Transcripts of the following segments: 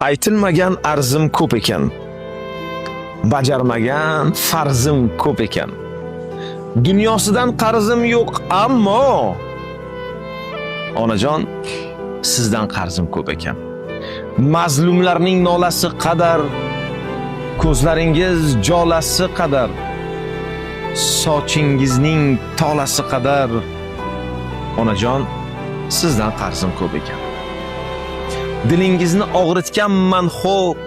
Aytilmagan arzim ko'p ekan. Bajarmagan farzim ko'p ekan. Dunyosidan qarzim yo'q, ammo onajon, sizdan qarzim ko'p ekan. Mazlumlarning nolasi qadar, ko'zlaringiz jolasi qadar, sochingizning tolasi qadar, onajon, sizdan qarzim ko'p ekan. Dilingizni og'ritganman xo'p,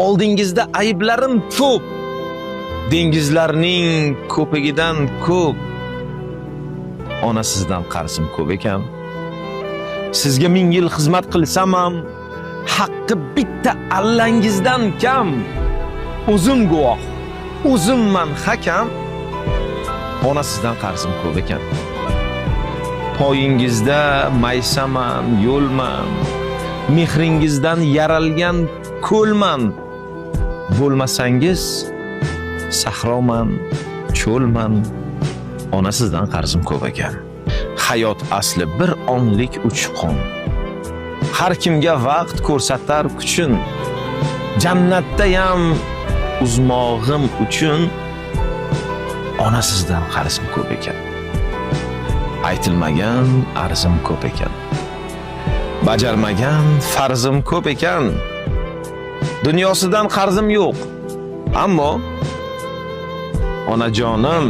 oldingizda ayblarim ko'p. Dengizlarning ko'pigidan ko'p. Ona, sizdan qarzim ko'p ekan. Sizga 1000 yil xizmat qilsam ham, haqqi bitta allangizdan kam. O'zim guvoh, o'zimman hakam. Ona, sizdan qarzim ko'p ekan. Poyingizda maysaman, yo'lman. Mehringizdan yaralgan ko'lman. Bo'lmasangiz sahroman, cho'lman. Ona, sizdan qarzim ko'p ekan. Hayot asli bir onlik uchqun. Har kimga vaqt ko'rsatar kuchun. Jannatda ham uzmog'im uchun. Ona, sizdan qarzim ko'p ekan. Aytilmagan arzim ko'p ekan. Bajarmagan farzim ko'p ekan. Dunyosidan qarzim yo'q, ammo onajonim,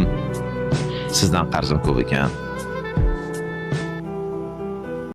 sizdan qarzim ko'p ekan.